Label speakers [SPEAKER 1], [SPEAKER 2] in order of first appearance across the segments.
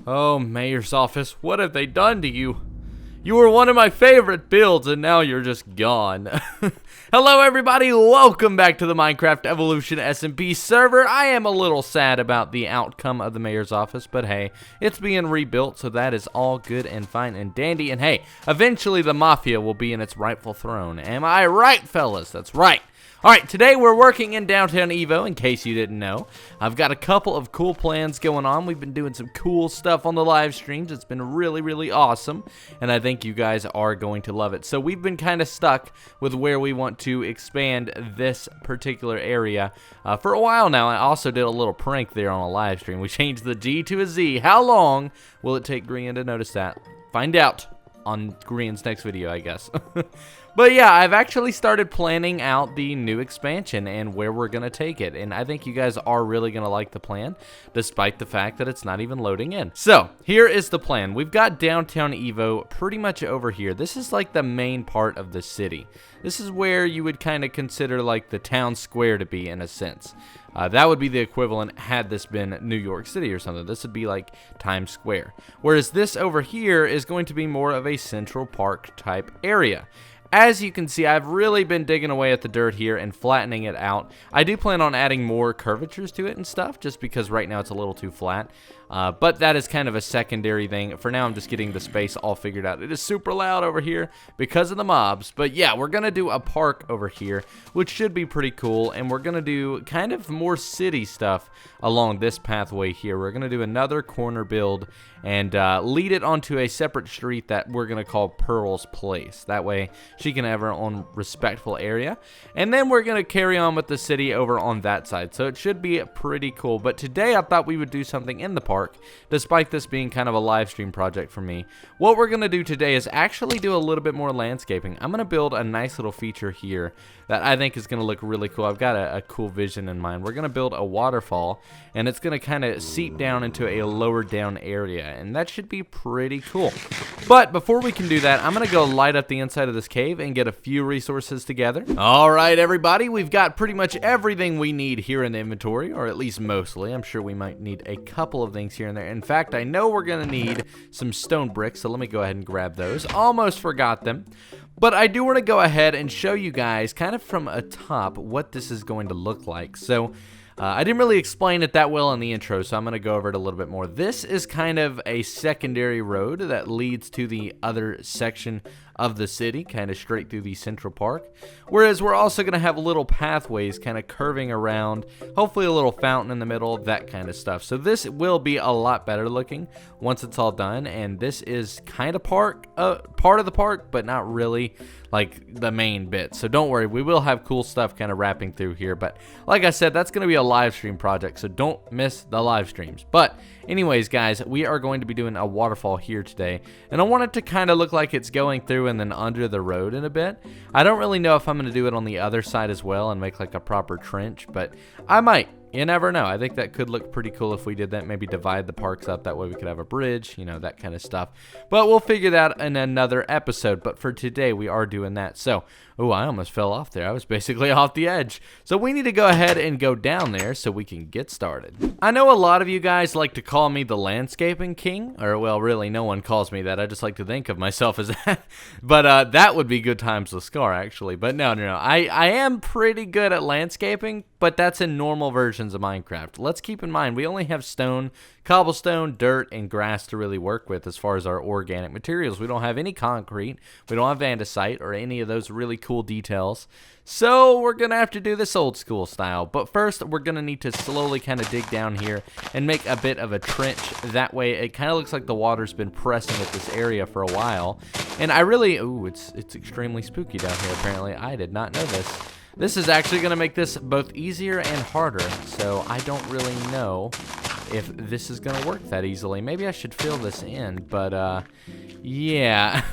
[SPEAKER 1] Oh, Mayor's office, what have they done to you? You were one of my favorite builds, and now you're just gone. Hello, everybody. Welcome back to the Minecraft Evolution SMP server. I am a little sad about the outcome of the Mayor's office, but hey, it's being rebuilt, so that is all good and fine and dandy. And hey, eventually the Mafia will be in its rightful throne. Am I right, fellas? That's right. Alright, today we're working in downtown EVO, in case you didn't know. I've got a couple of cool plans going on. We've been doing some cool stuff on the live streams. It's been really awesome, and I think you guys are going to love it. So we've been kind of stuck with where we want to expand this particular area for a while now. I also did a little prank there on a live stream. We changed the G to a Z. How long will it take Grian to notice that? Find out on Grian's next video, I guess. But yeah, I've actually started planning out the new expansion and where we're going to take it. And I think you guys are really going to like the plan, despite the fact that it's not even loading in. So, here is the plan. We've got downtown EVO pretty much over here. This is like the main part of the city. This is where you would kind of consider like the town square to be in a sense. That would be the equivalent had this been New York City or something. This would be like Times Square. Whereas this over here is going to be more of a Central Park type area. As you can see, I've really been digging away at the dirt here and flattening it out. I do plan on adding more curvatures to it and stuff, just because right now it's a little too flat. But that is kind of a secondary thing. For now, I'm just getting the space all figured out. It is super loud over here because of the mobs. But yeah, we're going to do a park over here, which should be pretty cool. And we're going to do kind of more city stuff along this pathway here. We're going to do another corner build and lead it onto a separate street that we're going to call Pearl's Place. That way, she can have her own respectful area. And then we're going to carry on with the city over on that side. So it should be pretty cool. But today, I thought we would do something in the park. Despite this being kind of a live stream project for me, what we're going to do today is actually do a little bit more landscaping. I'm going to build a nice little feature here that I think is going to look really cool. I've got a cool vision in mind. We're going to build a waterfall, and it's going to kind of seep down into a lower down area, and that should be pretty cool. But before we can do that, I'm going to go light up the inside of this cave and get a few resources together. All right, everybody, we've got pretty much everything we need here in the inventory, or at least mostly. I'm sure we might need a couple of things here and there. In fact, I know we're going to need some stone bricks, so let me go ahead and grab those. Almost forgot them. But I do want to go ahead and show you guys kind of from a top what this is going to look like. So I didn't really explain it that well in the intro, so I'm going to go over it a little bit more. This is kind of a secondary road that leads to the other section of the city, kind of straight through the Central Park. Whereas we're also going to have little pathways kind of curving around, hopefully a little fountain in the middle, that kind of stuff. So this will be a lot better looking once it's all done, and this is kind of part of the park, but not really like the main bit. So don't worry, we will have cool stuff kind of wrapping through here, but like I said, that's going to be a live stream project, so don't miss the live streams. But anyways, guys, we are going to be doing a waterfall here today, and I want it to kind of look like it's going through and then under the road in a bit. I don't really know if I'm going to do it on the other side as well and make like a proper trench, but I might. You never know. I think that could look pretty cool if we did that. Maybe divide the parks up. That way we could have a bridge, you know, that kind of stuff. But we'll figure that in another episode. But for today, we are doing that. So, oh, I almost fell off there. I was basically off the edge. So we need to go ahead and go down there so we can get started. I know a lot of you guys like to call me the landscaping king. Or, well, really, no one calls me that. I just like to think of myself as that. But that would be Good Times with Scar, actually. But no. I am pretty good at landscaping, but that's in normal versions of Minecraft. Let's keep in mind, we only have stone, cobblestone, dirt, and grass to really work with as far as our organic materials. We don't have any concrete, we don't have andesite, or any of those really cool details. So we're going to have to do this old school style. But first, we're going to need to slowly kind of dig down here and make a bit of a trench. That way, it kind of looks like the water's been pressing at this area for a while. And I really, ooh, it's extremely spooky down here, apparently. I did not know this. This is actually going to make this both easier and harder, so I don't really know if this is going to work that easily. Maybe I should fill this in, but Yeah,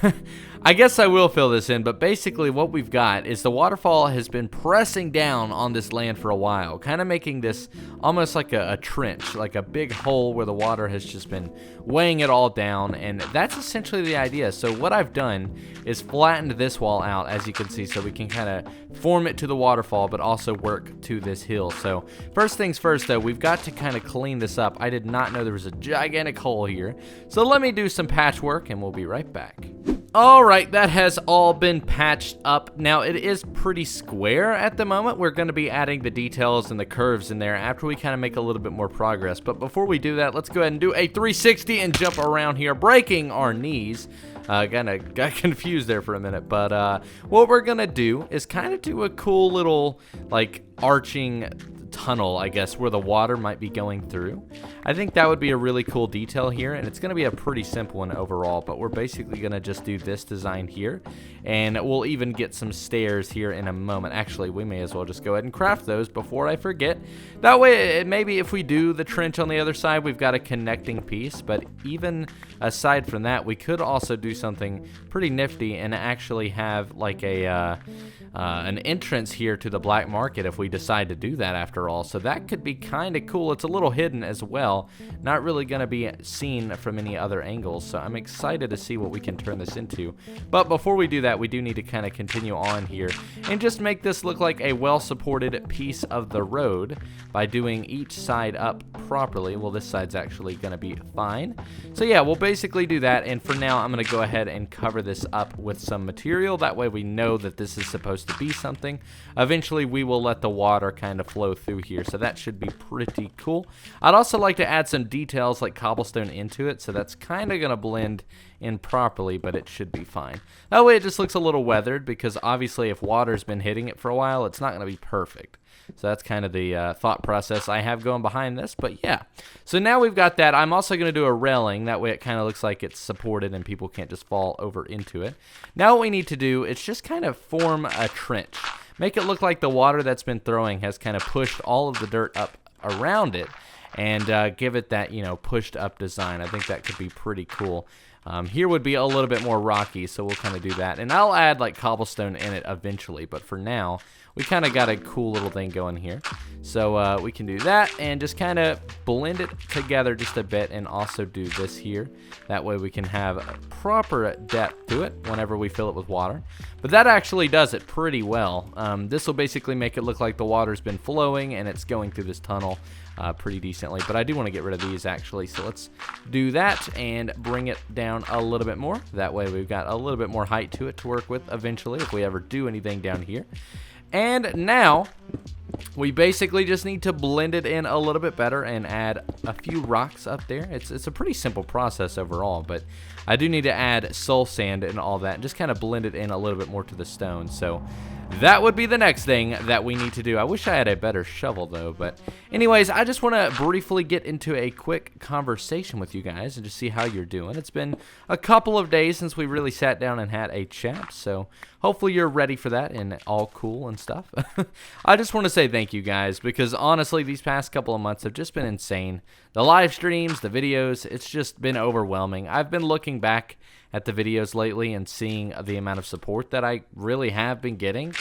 [SPEAKER 1] I guess I will fill this in, but basically what we've got is the waterfall has been pressing down on this land for a while, kind of making this almost like a trench, like a big hole where the water has just been weighing it all down, and that's essentially the idea. So what I've done is flattened this wall out, as you can see, so we can kind of form it to the waterfall, but also work to this hill. So first things first, though, we've got to kind of clean this up. I did not know there was a gigantic hole here, so let me do some patchwork, and we'll be right back. Alright, that has all been patched up. Now, it is pretty square at the moment. We're going to be adding the details and the curves in there after we kind of make a little bit more progress. But before we do that, let's go ahead and do a 360 and jump around here, breaking our knees. Got confused there for a minute, but what we're going to do is kind of do a cool little, like, arching tunnel, I guess, where the water might be going through. I think that would be a really cool detail here, and it's going to be a pretty simple one overall, but we're basically going to just do this design here, and we'll even get some stairs here in a moment. Actually, we may as well just go ahead and craft those before I forget. That way, maybe if we do the trench on the other side, we've got a connecting piece, but even aside from that, we could also do something pretty nifty and actually have like a an entrance here to the black market if we decide to do that after all. So that could be kind of cool. It's a little hidden as well, not really going to be seen from any other angles, so I'm excited to see what we can turn this into. But before we do that, we do need to kind of continue on here and just make this look like a well-supported piece of the road by doing each side up properly. Well, this side's actually going to be fine. So yeah, we'll basically do that, and for now I'm going to go ahead and cover this up with some material. That way we know that this is supposed to be something. Eventually we will let the water kind of flow through here, so that should be pretty cool. I'd also like to add some details like cobblestone into it, so that's kind of going to blend in properly, but it should be fine. That way it just looks a little weathered, because obviously if water's been hitting it for a while, it's not going to be perfect. So that's kind of the thought process I have going behind this, but yeah. So now we've got that. I'm also going to do a railing. That way it kind of looks like it's supported and people can't just fall over into it. Now what we need to do is just kind of form a trench. Make it look like the water that's been throwing has kind of pushed all of the dirt up around it, and give it that, you know, pushed up design. I think that could be pretty cool. Here would be a little bit more rocky, so we'll kind of do that. And I'll add like cobblestone in it eventually, but for now, we kind of got a cool little thing going here. So we can do that and just kind of blend it together just a bit, and also do this here. That way we can have a proper depth to it whenever we fill it with water. But that actually does it pretty well. This will basically make it look like the water's been flowing and it's going through this tunnel pretty decently. But I do want to get rid of these actually, so let's do that and bring it down a little bit more. That way we've got a little bit more height to it to work with eventually if we ever do anything down here. And now we basically just need to blend it in a little bit better and add a few rocks up there. It's a pretty simple process overall, but I do need to add soul sand and all that and just kind of blend it in a little bit more to the stone. So that would be the next thing that we need to do. I wish I had a better shovel though, but anyways, I just want to briefly get into a quick conversation with you guys and just see how you're doing. It's been a couple of days since we really sat down and had a chat, so hopefully you're ready for that and all cool and stuff. I just want to say thank you guys, because honestly these past couple of months have just been insane. The live streams, the videos, it's just been overwhelming. I've been looking back at the videos lately and seeing the amount of support that I really have been getting,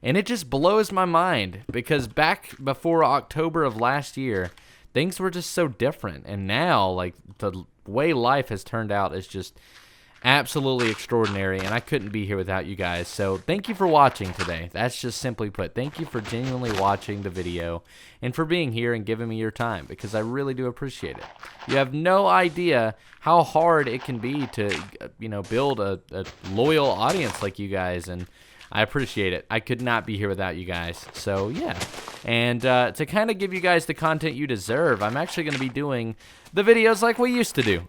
[SPEAKER 1] and it just blows my mind, because back before October of last year things were just so different, and now like the way life has turned out is just absolutely extraordinary, and I couldn't be here without you guys. So thank you for watching today. That's just simply put, thank you for genuinely watching the video and for being here and giving me your time, because I really do appreciate it. You have no idea how hard it can be to, you know, build a loyal audience like you guys, and I appreciate it. I could not be here without you guys. So yeah, and to kind of give you guys the content you deserve, I'm actually going to be doing the videos like we used to do.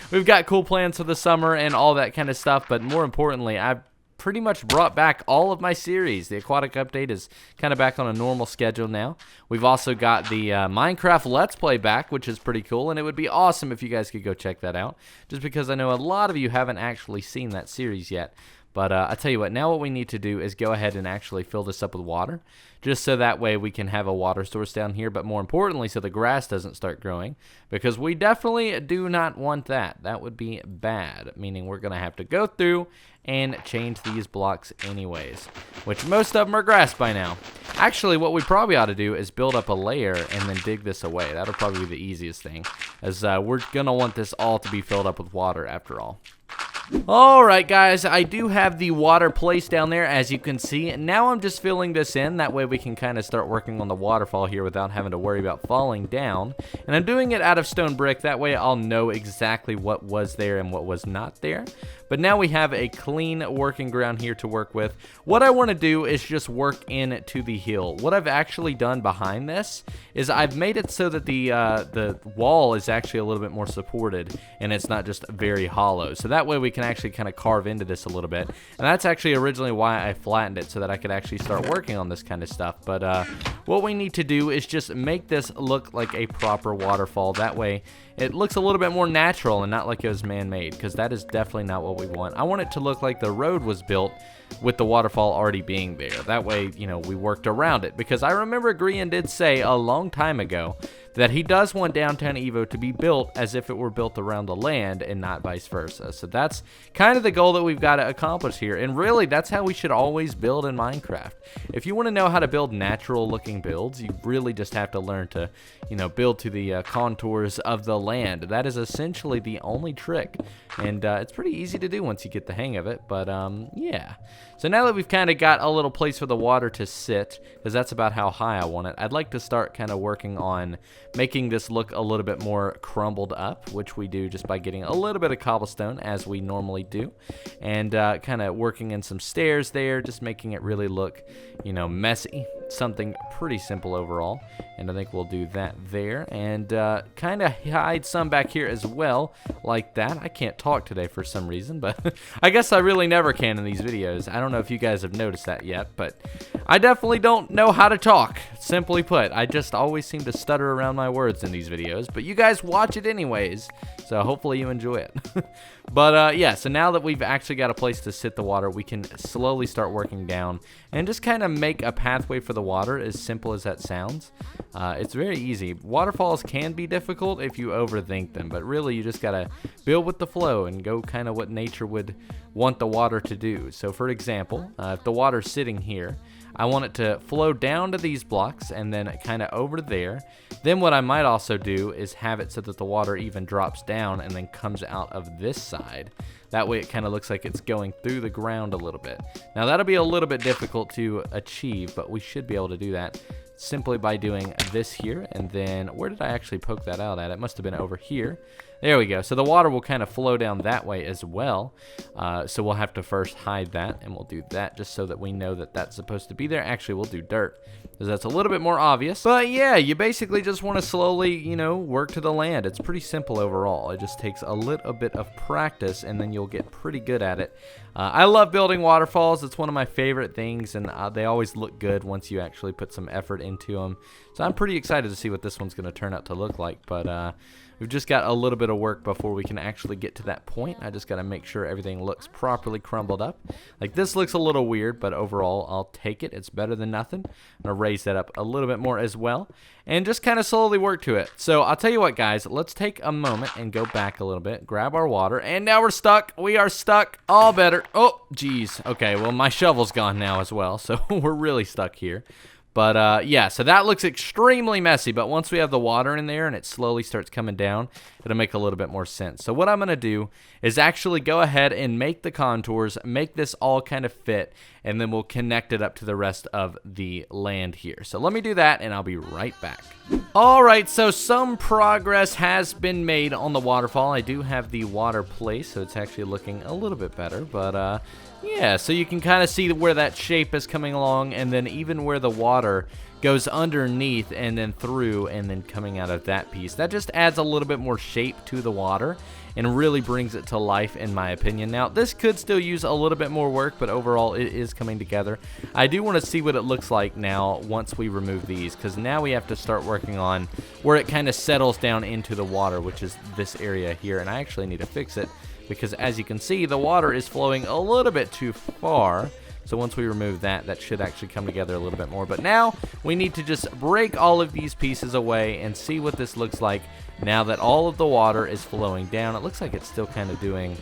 [SPEAKER 1] We've got cool plans for the summer and all that kind of stuff, but more importantly, I've pretty much brought back all of my series. The aquatic update is kind of back on a normal schedule now. We've also got the Minecraft Let's Play back, which is pretty cool, and it would be awesome if you guys could go check that out, just because I know a lot of you haven't actually seen that series yet. But I tell you what, now what we need to do is go ahead and actually fill this up with water, just so that way we can have a water source down here, but more importantly, so the grass doesn't start growing, because we definitely do not want that. That would be bad, meaning we're going to have to go through and change these blocks anyways, which most of them are grass by now. Actually, what we probably ought to do is build up a layer and then dig this away. That'll probably be the easiest thing, as we're going to want this all to be filled up with water after all. Alright guys, I do have the water placed down there, as you can see. Now I'm just filling this in, that way we can kind of start working on the waterfall here without having to worry about falling down. And I'm doing it out of stone brick, that way I'll know exactly what was there and what was not there. But now we have a clean working ground here to work with. What I want to do is just work into the hill. What I've actually done behind this is I've made it so that the wall is actually a little bit more supported and it's not just very hollow. So that way we can actually kind of carve into this a little bit. And that's actually originally why I flattened it, so that I could actually start working on this kind of stuff. But what we need to do is just make this look like a proper waterfall. That way it looks a little bit more natural and not like it was man-made, because that is definitely not what we want. I want it to look like the road was built with the waterfall already being there. That way, you know, we worked around it, because I remember Grian did say a long time ago that he does want Downtown Evo to be built as if it were built around the land and not vice versa. So that's kind of the goal that we've got to accomplish here. And really, that's how we should always build in Minecraft. If you want to know how to build natural looking builds, you really just have to learn to, you know, build to the contours of the land. That is essentially the only trick. And it's pretty easy to do once you get the hang of it. But yeah. So now that we've kind of got a little place for the water to sit, because that's about how high I want it, I'd like to start kind of working on making this look a little bit more crumbled up, which we do just by getting a little bit of cobblestone, as we normally do, and kind of working in some stairs there, just making it really look, you know, messy. Something pretty simple overall, and I think we'll do that there, and kind of hide some back here as well, like that. I can't talk today for some reason, but I guess I really never can in these videos. I don't know if you guys have noticed that yet, but I definitely don't know how to talk. Simply put, I just always seem to stutter around my words in these videos, but you guys watch it anyways, so hopefully you enjoy it. But yeah, so now that we've actually got a place to sit the water, we can slowly start working down and just kind of make a pathway for the water, as simple as that sounds. It's very easy. Waterfalls can be difficult if you overthink them, but really you just gotta build with the flow and go kind of what nature would want the water to do. So for example, if the water's sitting here, I want it to flow down to these blocks and then kind of over there. Then what I might also do is have it so that the water even drops down and then comes out of this side. That way it kind of looks like it's going through the ground a little bit. Now that'll be a little bit difficult to achieve, but we should be able to do that simply by doing this here. And then where did I actually poke that out at? It must have been over here. There we go. So the water will kind of flow down that way as well. So we'll have to first hide that, and we'll do that just so that we know that that's supposed to be there. Actually, we'll do dirt, because that's a little bit more obvious. But yeah, you basically just want to slowly, you know, work to the land. It's pretty simple overall. It just takes a little bit of practice, and then you'll get pretty good at it. I love building waterfalls. It's one of my favorite things, and they always look good once you actually put some effort into them. So I'm pretty excited to see what this one's going to turn out to look like. But we've just got a little bit of work before we can actually get to that point. I just got to make sure everything looks properly crumbled up. Like, this looks a little weird, but overall I'll take it. It's better than nothing. I'm going to raise that up a little bit more as well, and just kind of slowly work to it. So I'll tell you what, guys, let's take a moment and go back a little bit, grab our water, and now we're stuck. We are stuck. All better. Oh, geez. Okay, well, my shovel's gone now as well, so we're really stuck here. But yeah, so that looks extremely messy, but once we have the water in there and it slowly starts coming down, it'll make a little bit more sense. So what I'm going to do is actually go ahead and make the contours, make this all kind of fit, and then we'll connect it up to the rest of the land here. So let me do that, and I'll be right back. Alright, so some progress has been made on the waterfall. I do have the water placed, so it's actually looking a little bit better, but yeah, so you can kind of see where that shape is coming along, and then even where the water goes underneath and then through and then coming out of that piece. That just adds a little bit more shape to the water and really brings it to life, in my opinion. Now, this could still use a little bit more work, but overall it is coming together. I do want to see what it looks like now once we remove these, because now we have to start working on where it kind of settles down into the water, which is this area here, and I actually need to fix it because as you can see, the water is flowing a little bit too far. So once we remove that, that should actually come together a little bit more. But now we need to just break all of these pieces away and see what this looks like now that all of the water is flowing down. It looks like it's still kind of doing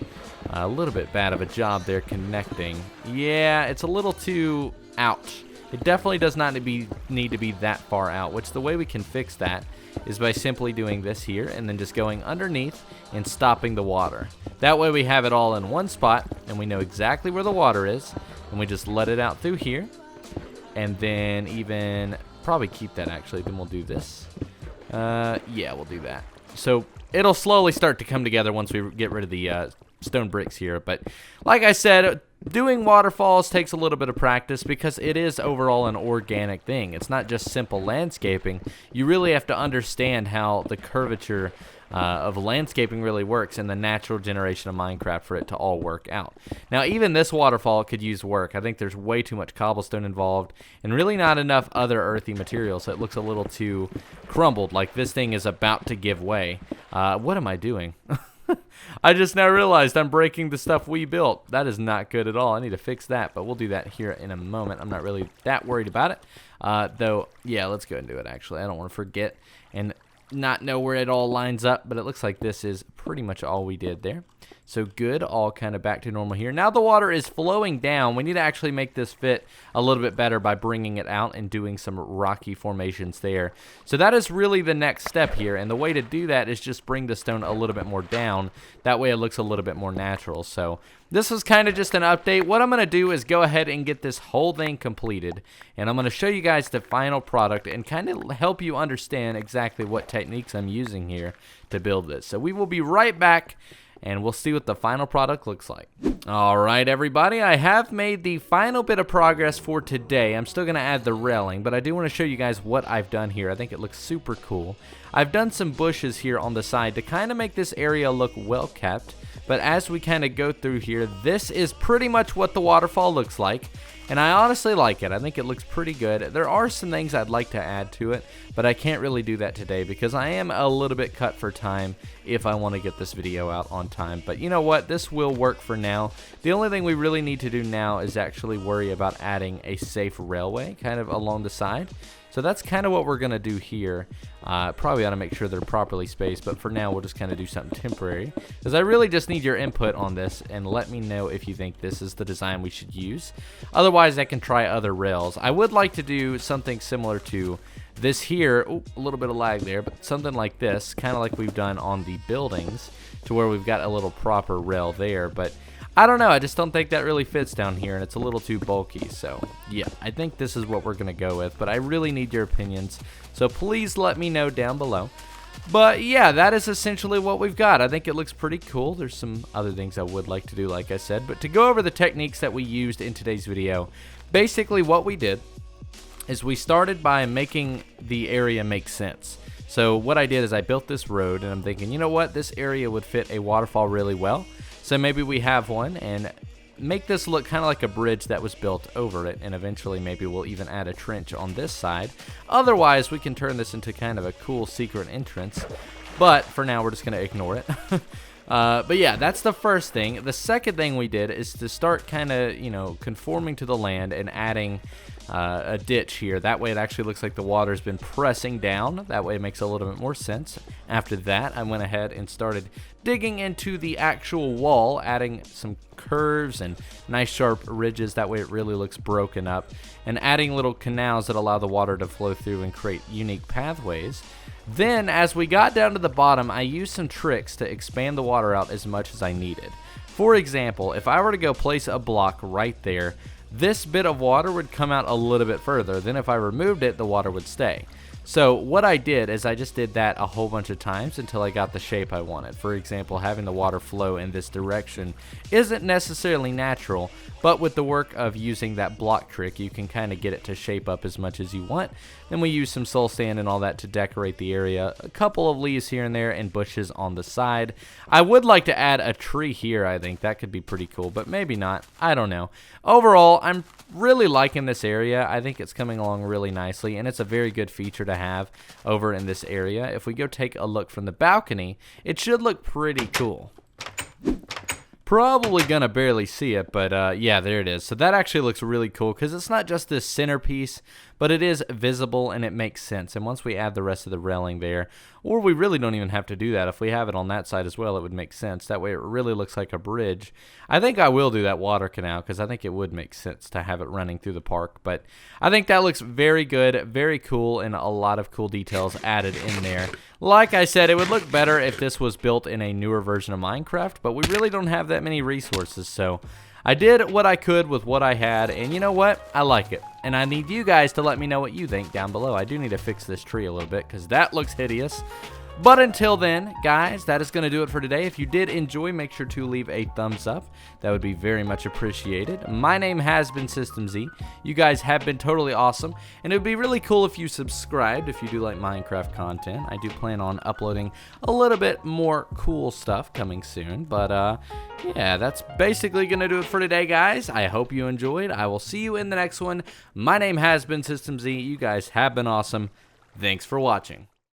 [SPEAKER 1] a little bit bad of a job there connecting. Yeah, it's a little too out. It definitely does not need to be that far out, which the way we can fix that is by simply doing this here and then just going underneath and stopping the water. That way we have it all in one spot and we know exactly where the water is, and we just let it out through here, and then even probably keep that actually. Then we'll do this. Yeah, we'll do that. So it'll slowly start to come together once we get rid of the stone bricks here. But like I said, doing waterfalls takes a little bit of practice because it is overall an organic thing. It's not just simple landscaping. You really have to understand how the curvature of landscaping really works and the natural generation of Minecraft for it to all work out. Now, even this waterfall could use work. I think there's way too much cobblestone involved and really not enough other earthy material, so it looks a little too crumbled, like this thing is about to give way. What am I doing? I just now realized I'm breaking the stuff we built. That is not good at all. I need to fix that, but we'll do that here in a moment. I'm not really that worried about it. Though, yeah, let's go and do it, actually. I don't want to forget and not know where it all lines up, but it looks like this is pretty much all we did there. So good, all kind of back to normal here. Now the water is flowing down. We need to actually make this fit a little bit better by bringing it out and doing some rocky formations there. So that is really the next step here, and the way to do that is just bring the stone a little bit more down. That way it looks a little bit more natural. So this is kind of just an update. What I'm going to do is go ahead and get this whole thing completed, and I'm going to show you guys the final product and kind of help you understand exactly what techniques I'm using here to build this. So we will be right back, and we'll see what the final product looks like. Alright everybody, I have made the final bit of progress for today. I'm still going to add the railing, but I do want to show you guys what I've done here. I think it looks super cool. I've done some bushes here on the side to kind of make this area look well kept, but as we kind of go through here, this is pretty much what the waterfall looks like. And I honestly like it. I think it looks pretty good. There are some things I'd like to add to it, but I can't really do that today because I am a little bit cut for time if I want to get this video out on time. But you know what? This will work for now. The only thing we really need to do now is actually worry about adding a safe railway kind of along the side. So that's kind of what we're going to do here. Probably ought to make sure they're properly spaced, but for now we'll just kind of do something temporary. Because I really just need your input on this, and let me know if you think this is the design we should use. Otherwise I can try other rails. I would like to do something similar to this here. Ooh, a little bit of lag there, but something like this, kind of like we've done on the buildings, to where we've got a little proper rail there. But I don't know, I just don't think that really fits down here, and it's a little too bulky. So yeah, I think this is what we're gonna go with, but I really need your opinions, so please let me know down below. But yeah, that is essentially what we've got. I think it looks pretty cool. There's some other things I would like to do, like I said, but to go over the techniques that we used in today's video, basically what we did is we started by making the area make sense. So what I did is I built this road, and I'm thinking, you know what, this area would fit a waterfall really well. So maybe we have one and make this look kind of like a bridge that was built over it, and eventually maybe we'll even add a trench on this side. Otherwise, we can turn this into kind of a cool secret entrance, but for now we're just going to ignore it. But yeah, that's the first thing. The second thing we did is to start kind of, you know, conforming to the land and adding a ditch here. That way it actually looks like the water's been pressing down. That way it makes a little bit more sense. After that, I went ahead and started digging into the actual wall, adding some curves and nice sharp ridges. That way it really looks broken up, and adding little canals that allow the water to flow through and create unique pathways. Then as we got down to the bottom, I used some tricks to expand the water out as much as I needed. For example, if I were to go place a block right there, this bit of water would come out a little bit further. Then if I removed it, the water would stay. So what I did is I just did that a whole bunch of times until I got the shape I wanted. For example, having the water flow in this direction isn't necessarily natural, but with the work of using that block trick, you can kind of get it to shape up as much as you want. Then we use some soul sand and all that to decorate the area. A couple of leaves here and there and bushes on the side. I would like to add a tree here. I think that could be pretty cool, but maybe not. I don't know. Overall, I'm really liking this area. I think it's coming along really nicely, and it's a very good feature to have over in this area. If we go take a look from the balcony, it should look pretty cool. probably gonna barely see it, but yeah, there it is. So that actually looks really cool because it's not just this centerpiece, but it is visible and it makes sense. And once we add the rest of the railing there, or we really don't even have to do that. If we have it on that side as well, it would make sense. That way it really looks like a bridge. I think I will do that water canal because I think it would make sense to have it running through the park. But I think that looks very good, very cool, and a lot of cool details added in there. Like I said, it would look better if this was built in a newer version of Minecraft, but we really don't have that many resources, so I did what I could with what I had, and you know what? I like it. And I need you guys to let me know what you think down below. I do need to fix this tree a little bit because that looks hideous. But until then, guys, that is going to do it for today. If you did enjoy, make sure to leave a thumbs up. That would be very much appreciated. My name has been System Z. You guys have been totally awesome. And it would be really cool if you subscribed if you do like Minecraft content. I do plan on uploading a little bit more cool stuff coming soon. But yeah, that's basically going to do it for today, guys. I hope you enjoyed. I will see you in the next one. My name has been System Z. You guys have been awesome. Thanks for watching.